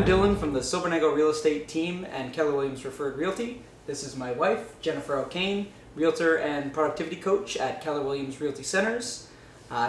Dylan from the svomDa real estate team and Keller Williams Referred Realty. This is my wife, Jennifer O'Kane, realtor and productivity coach at Keller Williams Realty Centers.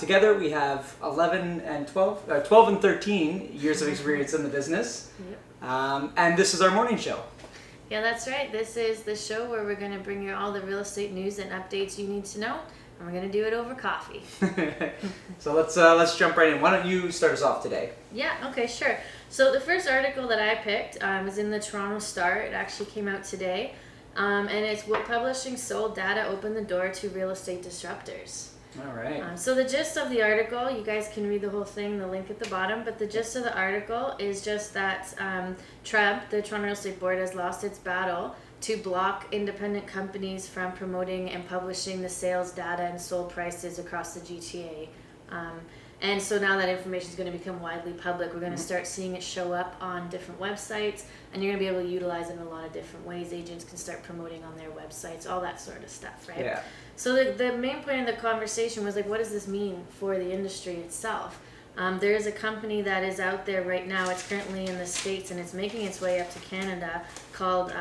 Together we have 12 and 13 years of experience in the business. Yep. And this is our morning show. Yeah, that's right. This is the show where we're going to bring you all the real estate news and updates you need to know, and we're going to do it over coffee. So let's jump right in. Why don't you start us off today? Yeah, okay, sure. So the first article that I picked was in the Toronto Star. It actually came out today, and it's what publishing sold data opened the door to real estate disruptors. All right. So the gist of the article, you guys can read the whole thing, the link at the bottom, but the gist of the article is just that TREB, the Toronto Real Estate Board, has lost its battle to block independent companies from promoting and publishing the sales data and sold prices across the GTA. And so now that information is going to become widely public. We're going to start seeing it show up on different websites, and you're going to be able to utilize it in a lot of different ways. Agents can start promoting on their websites, all that sort of stuff, right? Yeah. So the main point of the conversation was like, what does this mean for the industry itself? There is a company that is out there right now. It's currently in the States, and it's making its way up to Canada, called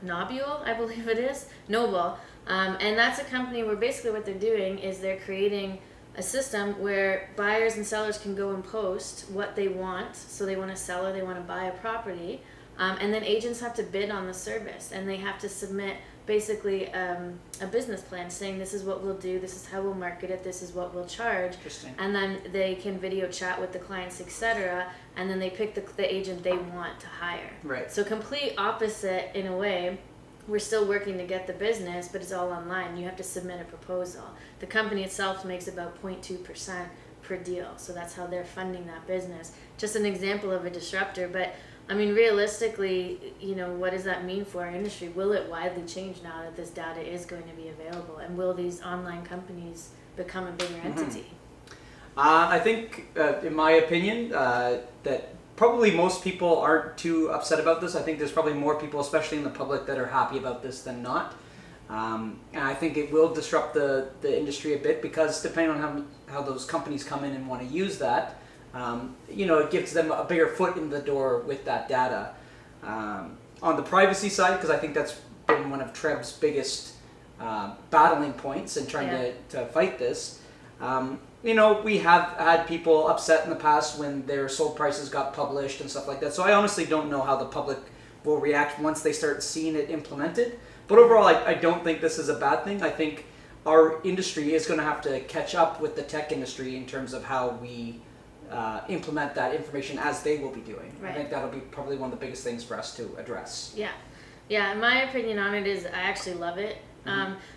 Noble, I believe it is, Noble. And that's a company where basically what they're doing is they're creating a system where buyers and sellers can go and post what they want. So they want to sell or they want to buy a property. And then agents have to bid on the service, and they have to submit basically a business plan saying this is what we'll do, this is how we'll market it, this is what we'll charge. Interesting. And then they can video chat with the clients, etc. And then they pick the agent they want to hire. Right. So complete opposite in a way. We're still working to get the business, but it's all online. You have to submit a proposal. The company itself makes about 0.2% per deal. So that's how they're funding that business. Just an example of a disruptor. But I mean, realistically, what does that mean for our industry? Will it widely change now that this data is going to be available? And will these online companies become a bigger entity? I think, in my opinion, that probably most people aren't too upset about this. I think there's probably more people, especially in the public, that are happy about this than not. And I think it will disrupt the industry a bit because depending on how those companies come in and want to use that, it gives them a bigger foot in the door with that data. On the privacy side, because I think that's been one of TREB's biggest battling points in trying to fight this. We have had people upset in the past when their sold prices got published and stuff like that. So I honestly don't know how the public will react once they start seeing it implemented. But overall, I don't think this is a bad thing. I think our industry is going to have to catch up with the tech industry in terms of how we implement that information as they will be doing. Right. I think that'll be probably one of the biggest things for us to address. Yeah. My opinion on it is I actually love it.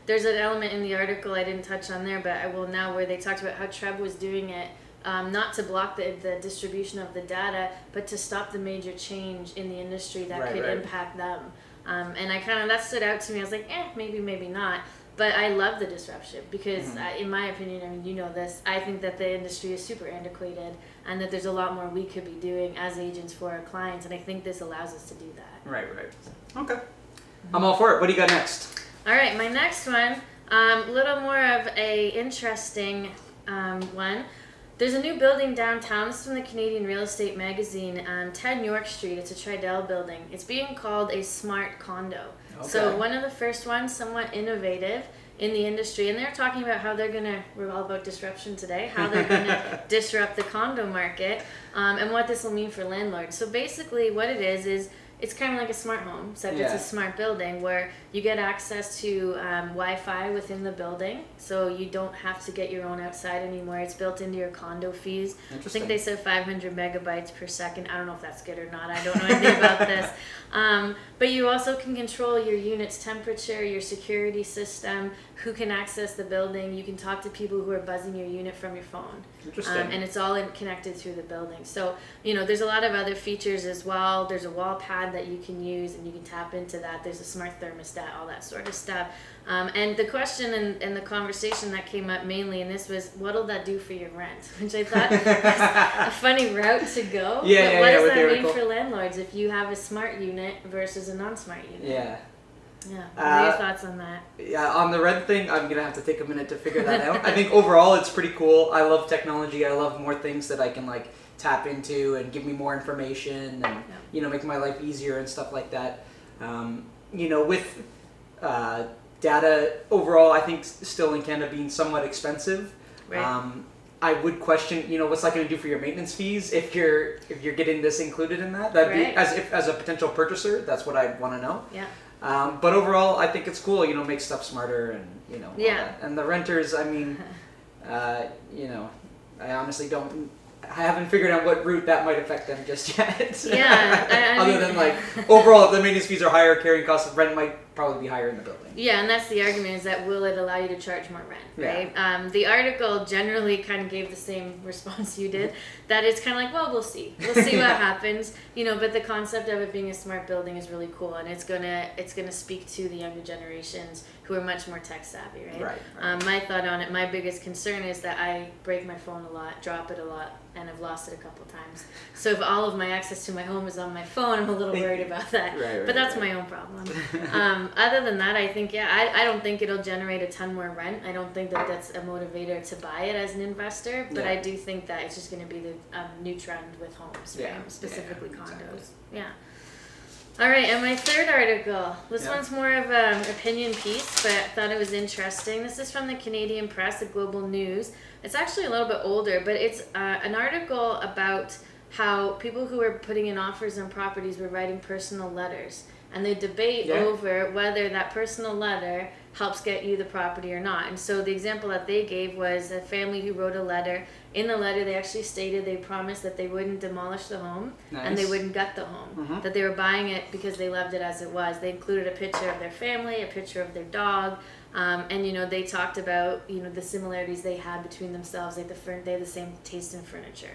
There's an element in the article I didn't touch on there, but I will now, where they talked about how TREB was doing it, not to block the distribution of the data, but to stop the major change in the industry that could impact them. And that stood out to me. I was like, maybe, maybe not. But I love the disruption because, in my opinion, I mean, you know this, I think that the industry is super antiquated and that there's a lot more we could be doing as agents for our clients. And I think this allows us to do that. Right. Okay. I'm all for it. What do you got next? All right, my next one, a little more of a interesting one. There's a new building downtown. This is from the Canadian Real Estate Magazine, 10 York Street. It's a Tridel building. It's being called a Smart Condo. Okay. So one of the first ones, somewhat innovative in the industry. And they're talking about how they're going to, we're all about disruption today, how they're going to disrupt the condo market and what this will mean for landlords. So basically what it is it's kind of like a smart home, except it's a smart building where you get access to Wi-Fi within the building, so you don't have to get your own outside anymore. It's built into your condo fees. I think they said 500 megabytes per second. I don't know if that's good or not. I don't know anything about this. But you also can control your unit's temperature, your security system, who can access the building. You can talk to people who are buzzing your unit from your phone. Interesting. And it's all connected through the building. So, there's a lot of other features as well. There's a wall pad that you can use and you can tap into that. There's a smart thermostat, all that sort of stuff. And the question and the conversation that came up mainly in this was, what'll that do for your rent? Which I thought was a funny route to go. But what does that mean for landlords if you have a smart unit versus a non-smart unit? Yeah. Yeah. What are your thoughts on that? Yeah, on the rent thing, I'm gonna have to take a minute to figure that out. I think overall it's pretty cool. I love technology. I love more things that I can like tap into and give me more information and make my life easier and stuff like that. With data overall, I think still in Canada being somewhat expensive. Right. I would question, what's that going to do for your maintenance fees if you're getting this included in that? That'd be as a potential purchaser, that's what I'd want to know. Yeah. But overall, I think it's cool. Make stuff smarter and all Yeah. that. And the renters, I mean, I honestly don't. I haven't figured out what route that might affect them just yet. Yeah. Other than like overall, if the maintenance fees are higher, carrying costs of rent might probably be higher in the building. Yeah, and that's the argument, is that will it allow you to charge more rent, right? Yeah. The article generally kind of gave the same response you did, that it's kind of like, well, we'll see what happens, but the concept of it being a smart building is really cool, and it's gonna speak to the younger generations who are much more tech savvy, right? Right. My thought on it, my biggest concern is that I break my phone a lot, drop it a lot, and I've lost it a couple times. So if all of my access to my home is on my phone, I'm a little worried about that. But that's my own problem. Other than that, I think, I don't think it'll generate a ton more rent. I don't think that that's a motivator to buy it as an investor, but I do think that it's just going to be the new trend with homes, right? Specifically condos. Exactly. Yeah. All right, and my third article. This one's more of an opinion piece, but I thought it was interesting. This is from the Canadian Press, the Global News. It's actually a little bit older, but it's an article about how people who were putting in offers on properties were writing personal letters. And they debate over whether that personal letter helps get you the property or not. And so the example that they gave was a family who wrote a letter. In the letter, they actually stated they promised that they wouldn't demolish the home and they wouldn't gut the home, that they were buying it because they loved it as it was. They included a picture of their family, a picture of their dog, and they talked about the similarities they had between themselves. They had the same taste in furniture,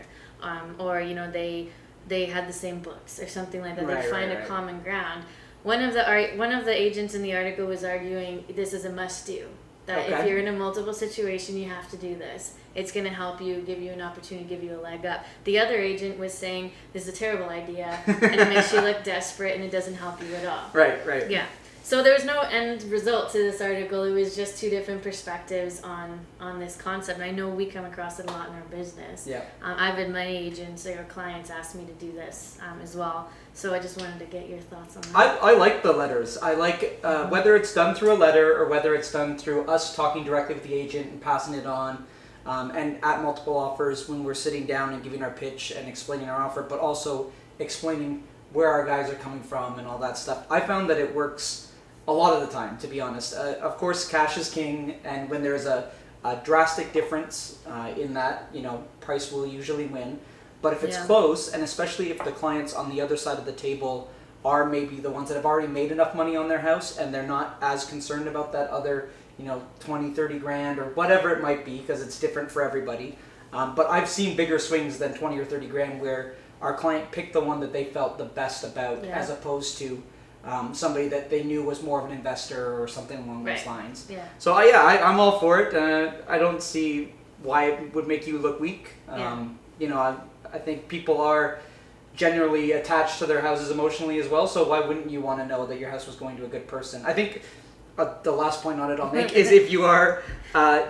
or they had the same books or something like that. They find a common ground. One of the agents in the article was arguing this is a must-do. That if you're in a multiple situation, you have to do this. It's going to help you, give you an opportunity, give you a leg up. The other agent was saying this is a terrible idea, and it makes you look desperate, and it doesn't help you at all. Right. Yeah. So there was no end result to this article. It was just two different perspectives on this concept. And I know we come across it a lot in our business. Yeah. I've had many agents or clients ask me to do this as well. So I just wanted to get your thoughts on that. I like the letters. I like whether it's done through a letter or whether it's done through us talking directly with the agent and passing it on. And at multiple offers when we're sitting down and giving our pitch and explaining our offer, but also explaining where our guys are coming from and all that stuff. I found that it works a lot of the time, to be honest. Of course, cash is king, and when there's a drastic difference in that, price will usually win. But if it's close, and especially if the clients on the other side of the table are maybe the ones that have already made enough money on their house and they're not as concerned about that other 20, 30 grand or whatever it might be, because it's different for everybody. But I've seen bigger swings than 20 or 30 grand where our client picked the one that they felt the best about, as opposed to somebody that they knew was more of an investor or something along those lines. Yeah. So I'm all for it. I don't see why it would make you look weak. I think people are generally attached to their houses emotionally as well, so why wouldn't you want to know that your house was going to a good person? I think the last point on it I'll make is if you are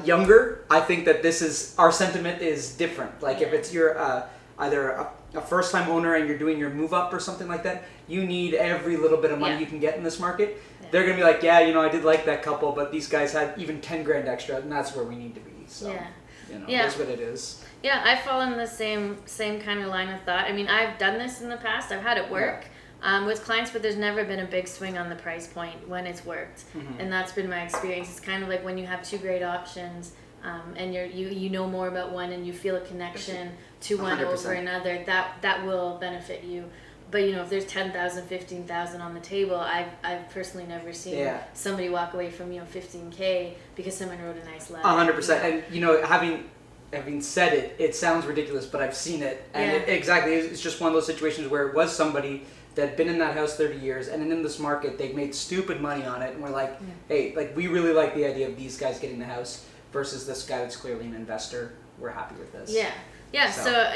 younger, I think that our sentiment is different. Like if you're either a first-time owner and you're doing your move-up or something like that, you need every little bit of money you can get in this market. They're going to be like, I did like that couple, but these guys had even 10 grand extra, and that's where we need to be. So, that's what it is. Yeah, I fall in the same kind of line of thought. I mean, I've done this in the past. I've had it work with clients, but there's never been a big swing on the price point when it's worked. And that's been my experience. It's kind of like when you have two great options, and you know more about one and you feel a connection to one 100%. Over another, that will benefit you. But if there's 10,000, 15,000 on the table, I've personally never seen somebody walk away from 15K because someone wrote a nice letter. 100%. And having said it, it sounds ridiculous, but I've seen it, and it's just one of those situations where it was somebody that had been in that house 30 years, and then in this market they've made stupid money on it, and we're like, hey, like we really like the idea of these guys getting the house versus this guy that's clearly an investor. We're happy with this. Yeah. So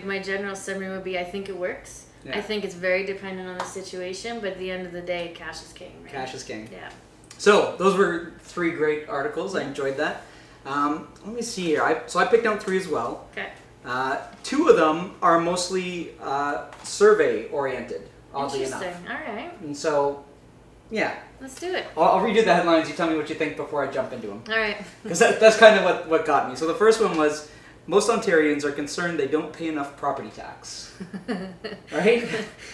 my general summary would be, I think it works. I think it's very dependent on the situation, but at the end of the day, cash is king, right? Cash is king. Yeah. So those were 3 great articles. I enjoyed that. Let me see here. I picked out 3 as well. Okay. 2 of them are mostly survey oriented, oddly enough. Interesting. All right. And so, yeah. Let's do it. I'll read you the headlines. You tell me what you think before I jump into them. All right. Because that's kind of what got me. So the first one was, most Ontarians are concerned they don't pay enough property tax. Right?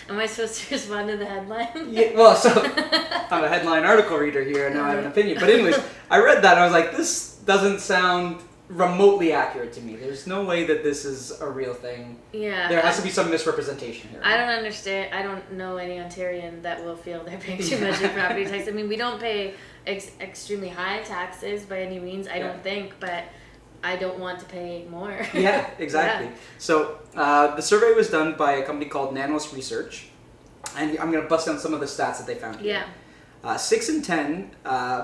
Am I supposed to respond to the headline? Yeah, well, so I'm a headline article reader here, and now I have an opinion. But anyways, I read that and I was like, this doesn't sound remotely accurate to me. There's no way that this is a real thing. Yeah. There has to be some misrepresentation here. I don't understand. I don't know any Ontarian that will feel they're paying too much in property tax. I mean, we don't pay extremely high taxes by any means, I don't think, but I don't want to pay more. Yeah, exactly. Yeah. So the survey was done by a company called Nanos Research, and I'm going to bust down some of the stats that they found here. Yeah. 6 in 10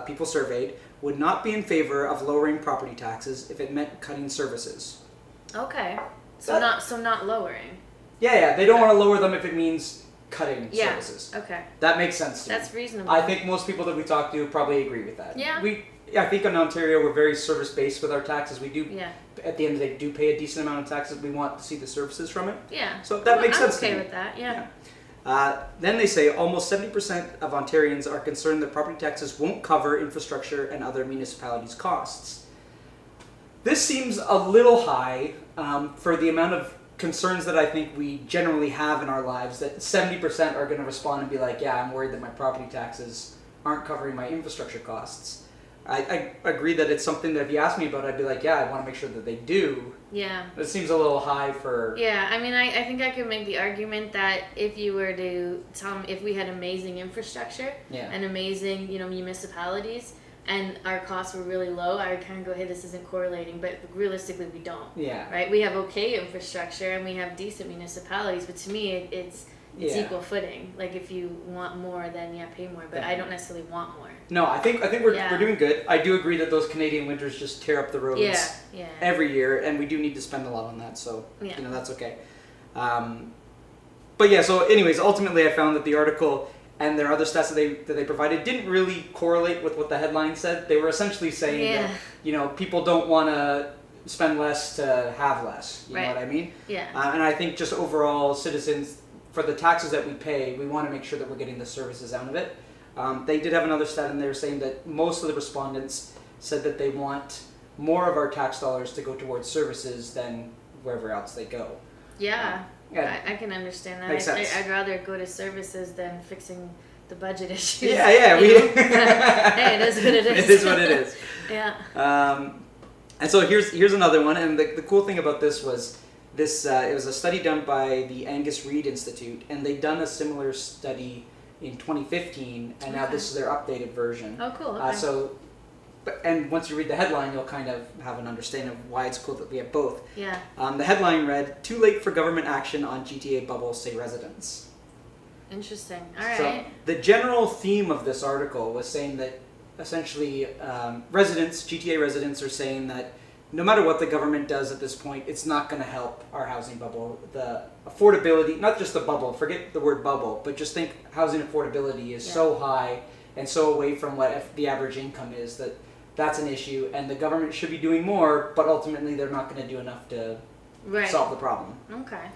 people surveyed would not be in favor of lowering property taxes if it meant cutting services. Okay. So not lowering. Yeah, they don't want to lower them if it means cutting services. Okay. That makes sense to me. That's reasonable. I think most people that we talk to probably agree with that. Yeah. I think in Ontario we're very service-based with our taxes. We do, at the end of the day, do pay a decent amount of taxes. We want to see the services from it. Yeah. So that makes sense I'm okay to me. with that, yeah. Then they say almost 70% of Ontarians are concerned that property taxes won't cover infrastructure and other municipalities' costs. This seems a little high for the amount of concerns that I think we generally have in our lives, that 70% are going to respond and be like, yeah, I'm worried that my property taxes aren't covering my infrastructure costs. I agree that it's something that if you ask me about, I'd be like, yeah, I want to make sure that they do. Yeah. It seems a little high for... Yeah, I mean, I think I could make the argument that if you were to tell them, if we had amazing infrastructure and amazing, municipalities, and our costs were really low, I would kind of go, hey, this isn't correlating, but realistically we don't. Yeah. Right? We have okay infrastructure and we have decent municipalities, but to me it's equal footing. Like if you want more, then pay more, but I don't necessarily want more. No, I think we're doing good. I do agree that those Canadian winters just tear up the roads every year, and we do need to spend a lot on that, so that's okay. But yeah, so anyways, ultimately I found that the article and their other stats that they provided didn't really correlate with what the headline said. They were essentially saying that people don't want to spend less to have less. You know what I mean? Yeah. And I think just overall citizens, for the taxes that we pay, we want to make sure that we're getting the services out of it. They did have another stat in there saying that most of the respondents said that they want more of our tax dollars to go towards services than wherever else they go. Yeah. I can understand that. Makes sense. I'd rather go to services than fixing the budget issues. Yeah. Hey, it is what it is. It is what it is. Yeah. And so here's another one, and the cool thing about this was this. It was a study done by the Angus Reid Institute, and they'd done a similar study in 2015, and now this is their updated version. Oh, cool. Okay. And once you read the headline, you'll kind of have an understanding of why it's cool that we have both. Yeah. The headline read, "Too late for government action on GTA bubble, say residents." Interesting. All right. So the general theme of this article was saying that essentially GTA residents are saying that no matter what the government does at this point, it's not going to help our housing bubble. The affordability, not just the bubble, forget the word bubble, but just think housing affordability is so high and so away from what the average income is that that's an issue, and the government should be doing more, but ultimately they're not going to do enough to solve the problem. Okay.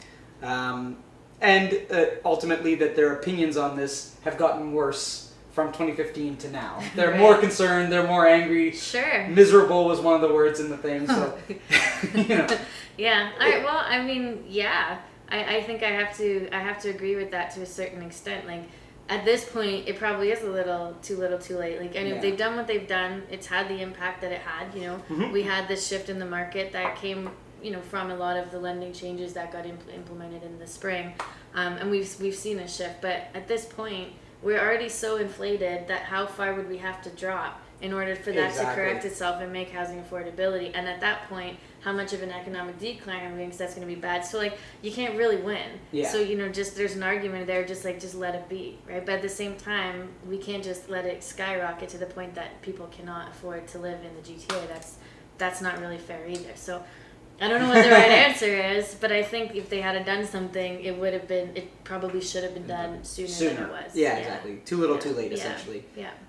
And ultimately that their opinions on this have gotten worse from 2015 to now. They're more concerned, they're more angry. Sure. Miserable was one of the words in the thing, so Yeah. All right. Well, I mean, I think I have to agree with that to a certain extent. Like at this point, it probably is a little too late. Like, and if they've done what they've done, it's had the impact that it had. We had this shift in the market that came, from a lot of the lending changes that got implemented in the spring, and we've seen a shift. But at this point, we're already so inflated that how far would we have to drop in order for that to correct itself and make housing affordability? And at that point, how much of an economic decline are we doing? Because that's going to be bad. So you can't really win. Yeah. So just there's an argument there, just let it be, right? But at the same time, we can't just let it skyrocket to the point that people cannot afford to live in the GTA. That's not really fair either. So I don't know what the right answer is, but I think if they had done something, it probably should have been done sooner. Than it was. Yeah, exactly. Too little, too late, essentially.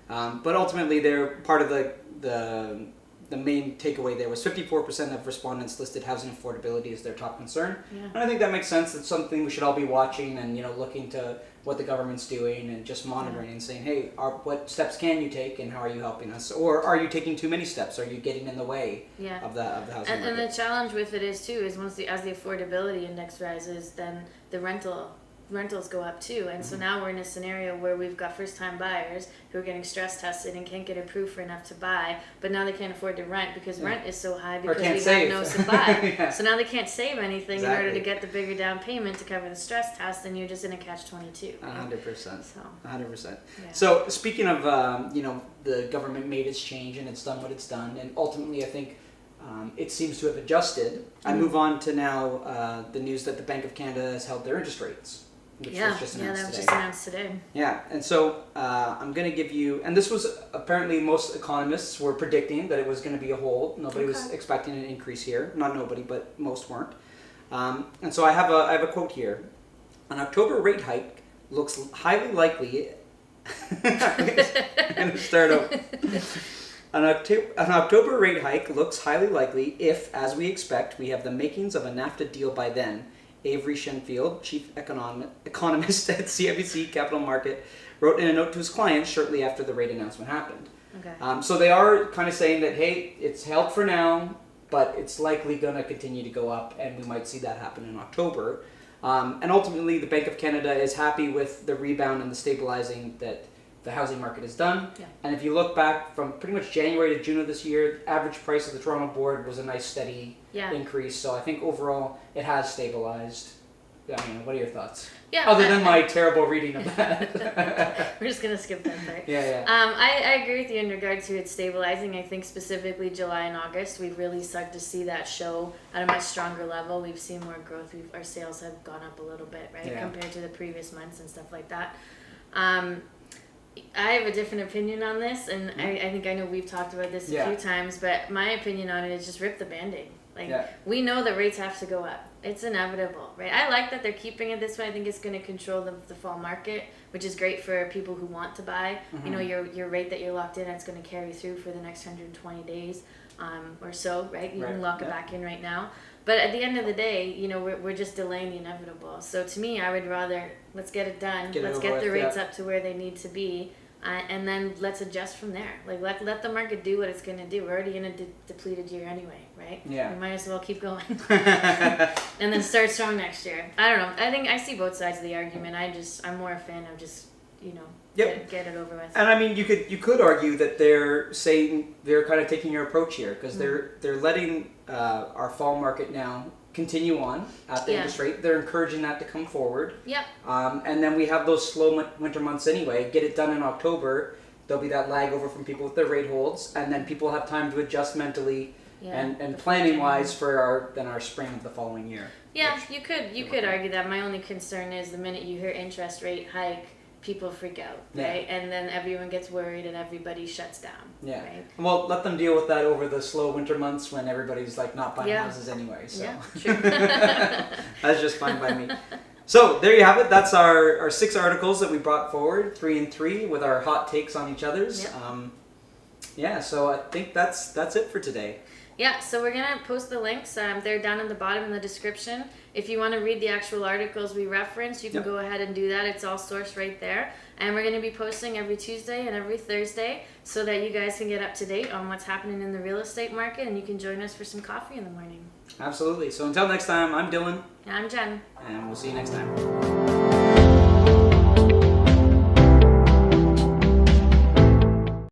But ultimately, they're part of the main takeaway there was 54% of respondents listed housing affordability as their top concern. And I think that makes sense. It's something we should all be watching and, looking to what the government's doing and just monitoring and saying, hey, what steps can you take and how are you helping us? Or are you taking too many steps? Are you getting in the way of the housing market? And the challenge with it is too, is as the affordability index rises, then the rentals go up too, and so now we're in a scenario where we've got first-time buyers who are getting stress tested and can't get approved for enough to buy, but now they can't afford to rent because rent is so high because we have no supply. So now they can't save anything in order to get the bigger down payment to cover the stress test, and you're just in a catch-22. 100%. 100%. Yeah. So speaking of the government made its change and it's done what it's done, and ultimately I think it seems to have adjusted. I move on to now the news that the Bank of Canada has held their interest rates. Which was just announced today. Yeah, and so I'm going to give you, and this was apparently most economists were predicting that it was going to be a hold. Nobody was expecting an increase here. Not nobody, but most weren't. And so I have a quote here. An October rate hike looks highly likely. I'm going to start over. An October rate hike looks highly likely if, as we expect, we have the makings of a NAFTA deal by then. Avery Shenfield, chief economist at CIBC Capital Market, wrote in a note to his clients shortly after the rate announcement happened. So they are kind of saying that, hey, it's held for now, but it's likely going to continue to go up, and we might see that happen in October. And ultimately, the Bank of Canada is happy with the rebound and the stabilizing that the housing market has done. And if you look back from pretty much January to June of this year, the average price of the Toronto board was a nice steady increase. So I think overall it has stabilized. I mean, what are your thoughts? Other than my terrible reading of that. We're just going to skip that part. I agree with you in regard to it stabilizing. I think specifically July and August, we've really started to see that show at a much stronger level. We've seen more growth. Our sales have gone up a little bit, right, compared to the previous months and stuff like that. I have a different opinion on this, and I think I know we've talked about this a few times, but my opinion on it is just rip the Band-Aid. We know the rates have to go up. It's inevitable, right? I like that they're keeping it this way. I think it's going to control the fall market, which is great for people who want to buy. Your rate that you're locked in, it's going to carry through for the next 120 days or so, right? You can lock it back in right now. But at the end of the day, we're just delaying the inevitable. So to me, I would rather, let's get it done. Let's get the rates up to where they need to be. And then let's adjust from there. Let the market do what it's going to do. We're already in a depleted year anyway, right? We might as well keep going. And then start strong next year. I don't know. I think I see both sides of the argument. I'm more a fan of just, get it over with. And I mean, you could argue that they're saying they're kind of taking your approach here because they're letting our fall market now continue on at the interest rate. They're encouraging that to come forward. And then we have those slow winter months anyway. Get it done in October. There'll be that lag over from people with their rate holds, and then people have time to adjust mentally and planning wise for our spring of the following year. You could argue that. My only concern is the minute you hear interest rate hike, people freak out, right? And then everyone gets worried and everybody shuts down. Right? Well, let them deal with that over the slow winter months when everybody's not buying houses anyway. So True. That's just fine by me. So there you have it. That's our 6 articles that we brought forward, 3 and 3, with our hot takes on each other's. So I think that's it for today. So we're going to post the links. They're down in the bottom in the description. If you want to read the actual articles we reference, you can go ahead and do that. It's all sourced right there. And we're going to be posting every Tuesday and every Thursday so that you guys can get up to date on what's happening in the real estate market, and you can join us for some coffee in the morning. Absolutely. So until next time, I'm Dylan. And I'm Jen. And we'll see you next time.